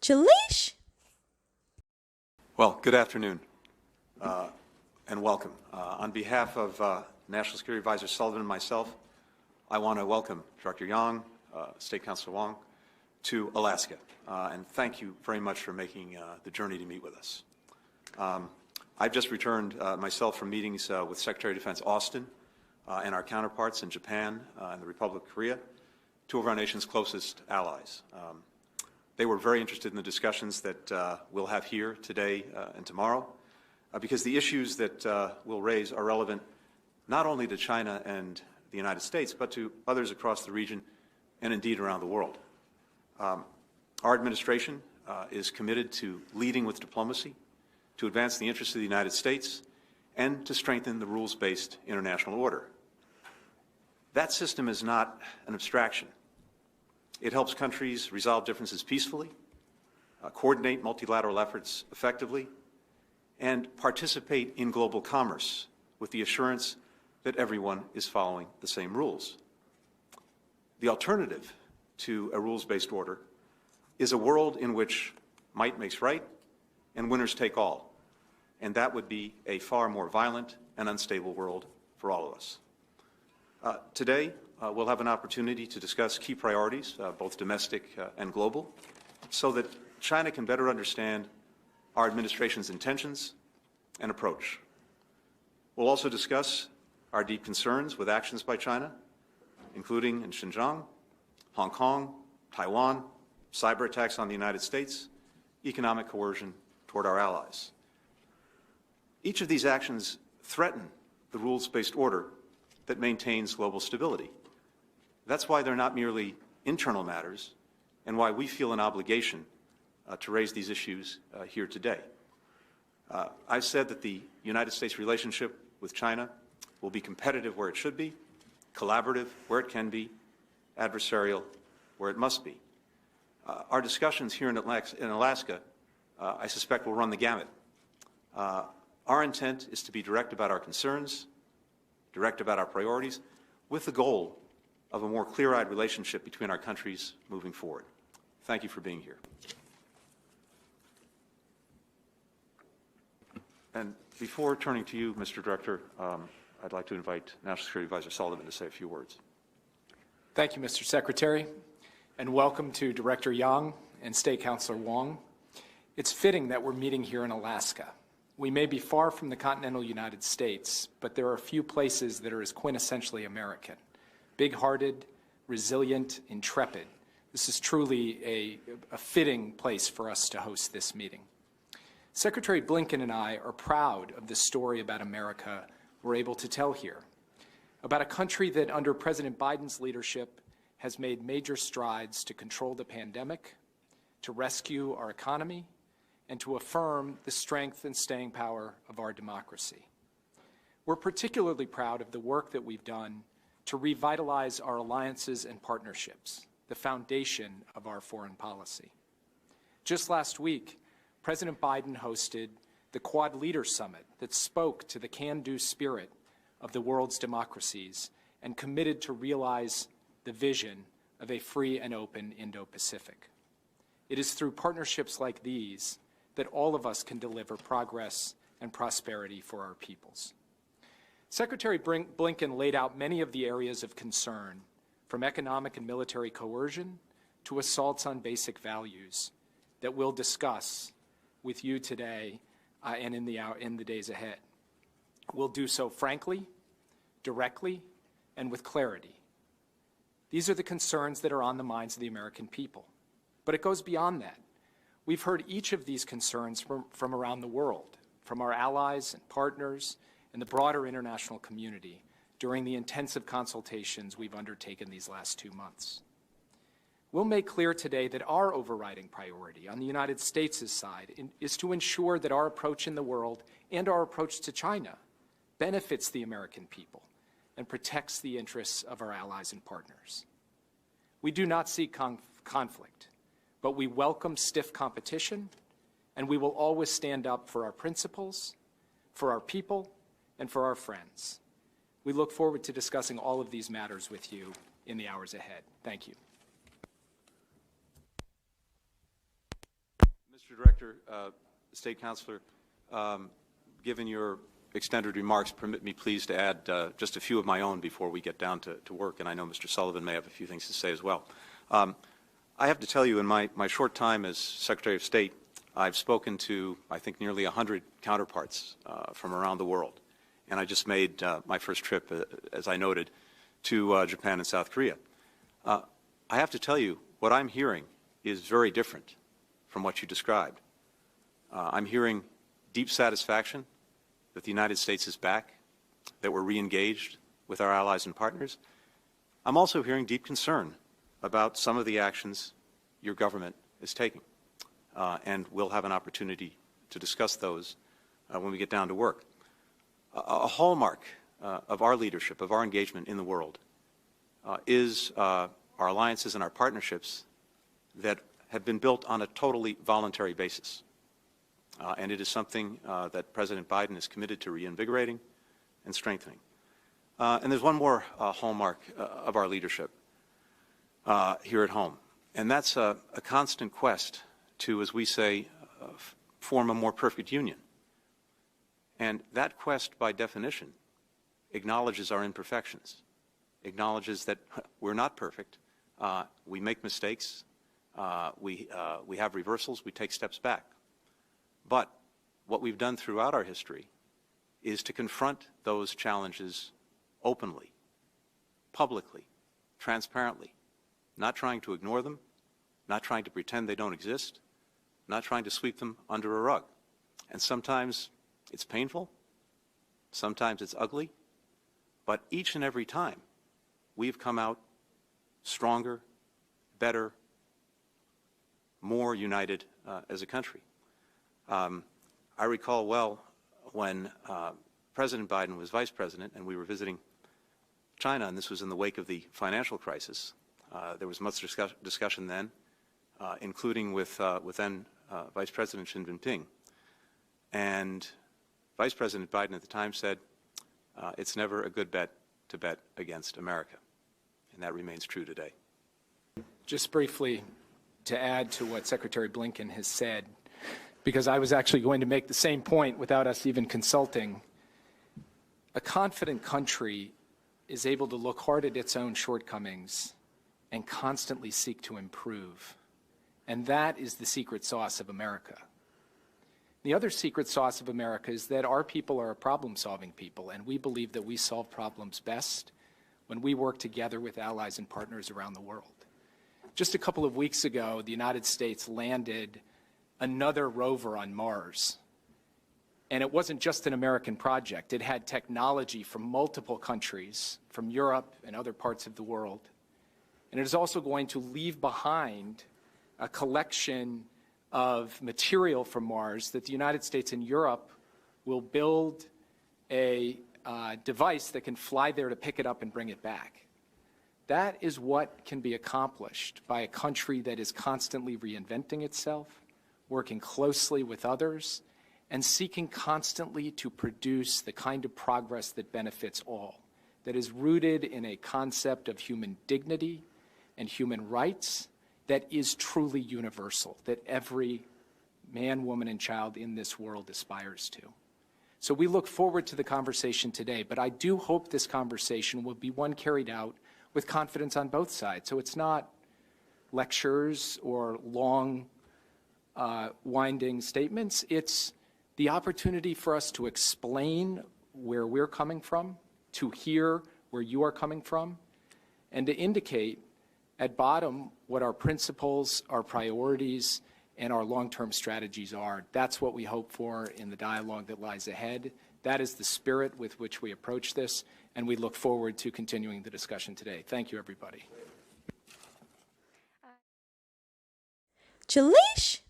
Julish? Well, good afternoon and welcome. On behalf of National Security Advisor Sullivan and myself, I want to welcome Dr. Yang, State Councilor Wong, to Alaska, and thank you very much for making the journey to meet with us. I've just returned myself from meetings with Secretary of Defense Austin and our counterparts in Japan and the Republic of Korea, two of our nation's closest allies. They were very interested in the discussions that we'll have here today and tomorrow, because the issues that we'll raise are relevant not only to China and the United States, but to others across the region and indeed around the world. Our administration is committed to leading with diplomacy, to advance the interests of the United States, and to strengthen the rules-based international order. That system is not an abstraction. It helps countries resolve differences peacefully, coordinate multilateral efforts effectively, and participate in global commerce with the assurance that everyone is following the same rules. The alternative to a rules-based order is a world in which might makes right and winners take all, and that would be a far more violent and unstable world for all of us. Today, we'll have an opportunity to discuss key priorities, both domestic and global, so that China can better understand our administration's intentions and approach. We'll also discuss our deep concerns with actions by China, including in Xinjiang, Hong Kong, Taiwan, cyber attacks on the United States, economic coercion toward our allies. Each of these actions threaten the rules-based order that maintains global stability. That's why they're not merely internal matters and why we feel an obligation to raise these issues here today. I've said that the United States relationship with China will be competitive where it should be, collaborative where it can be, adversarial where it must be. Our discussions here in Alaska, I suspect, will run the gamut. Our intent is to be direct about our concerns, direct about our priorities, with the goal of a more clear-eyed relationship between our countries moving forward. Thank you for being here. And before turning to you, Mr. Director, I'd like to invite National Security Advisor Sullivan to say a few words. Thank you, Mr. Secretary, and welcome to Director Yang and State Councilor Wong. It's fitting that we're meeting here in Alaska. We may be far from the continental United States, but there are a few places that are as quintessentially American. Big-hearted, resilient, intrepid. This is truly a fitting place for us to host this meeting. Secretary Blinken and I are proud of the story about America we're able to tell here, about a country that under President Biden's leadership has made major strides to control the pandemic, to rescue our economy, and to affirm the strength and staying power of our democracy. We're particularly proud of the work that we've done to revitalize our alliances and partnerships, the foundation of our foreign policy. Just last week, President Biden hosted the Quad Leaders Summit that spoke to the can-do spirit of the world's democracies and committed to realize the vision of a free and open Indo-Pacific. It is through partnerships like these that all of us can deliver progress and prosperity for our peoples. Secretary Blinken laid out many of the areas of concern, from economic and military coercion to assaults on basic values, that we'll discuss with you today and in the days ahead. We'll do so frankly, directly, and with clarity. These are the concerns that are on the minds of the American people. But it goes beyond that. We've heard each of these concerns from around the world, from our allies and partners and the broader international community during the intensive consultations we've undertaken these last 2 months. We'll make clear today that our overriding priority on the United States' side is to ensure that our approach in the world and our approach to China benefits the American people and protects the interests of our allies and partners. We do not seek conflict, but we welcome stiff competition, and we will always stand up for our principles, for our people, and for our friends. We look forward to discussing all of these matters with you in the hours ahead. Thank you. Mr. Director, State Councilor, given your extended remarks, permit me please to add just a few of my own before we get down to work, and I know Mr. Sullivan may have a few things to say as well. I have to tell you, in my short time as Secretary of State, I've spoken to, I think, nearly 100 counterparts from around the world. And I just made my first trip, as I noted, to Japan and South Korea. I have to tell you, what I'm hearing is very different from what you described. I'm hearing deep satisfaction that the United States is back, that we're re-engaged with our allies and partners. I'm also hearing deep concern about some of the actions your government is taking. And we'll have an opportunity to discuss those when we get down to work. A hallmark of our leadership, of our engagement in the world, is our alliances and our partnerships that have been built on a totally voluntary basis. And it is something that President Biden is committed to reinvigorating and strengthening. And there's one more hallmark of our leadership here at home, and that's a constant quest to, as we say, form a more perfect union. And that quest, by definition, acknowledges our imperfections, acknowledges that we're not perfect. We make mistakes. We have reversals. We take steps back. But what we've done throughout our history is to confront those challenges openly, publicly, transparently, not trying to ignore them, not trying to pretend they don't exist, not trying to sweep them under a rug. And sometimes it's painful, sometimes it's ugly, but each and every time we've come out stronger, better, more united as a country. I recall well when President Biden was vice president and we were visiting China, and this was in the wake of the financial crisis. There was much discussion then, including with then Vice President Xi Jinping. And Vice President Biden at the time said, it's never a good bet to bet against America. And that remains true today. Just briefly to add to what Secretary Blinken has said, because I was actually going to make the same point without us even consulting. A confident country is able to look hard at its own shortcomings and constantly seek to improve. And that is the secret sauce of America. The other secret sauce of America is that our people are a problem-solving people, and we believe that we solve problems best when we work together with allies and partners around the world. Just a couple of weeks ago, the United States landed another rover on Mars. And it wasn't just an American project. It had technology from multiple countries, from Europe and other parts of the world. And it is also going to leave behind a collection of material from Mars that the United States and Europe will build a device that can fly there to pick it up and bring it back. That is what can be accomplished by a country that is constantly reinventing itself, working closely with others, and seeking constantly to produce the kind of progress that benefits all, that is rooted in a concept of human dignity and human rights that is truly universal, that every man, woman, and child in this world aspires to. So we look forward to the conversation today, but I do hope this conversation will be one carried out with confidence on both sides. So it's not lectures or long, winding statements. It's the opportunity for us to explain where we're coming from, to hear where you are coming from, and to indicate at bottom what our principles, our priorities, and our long-term strategies are. That's what we hope for in the dialogue that lies ahead. That is the spirit with which we approach this, and we look forward to continuing the discussion today. Thank you, everybody. Julish?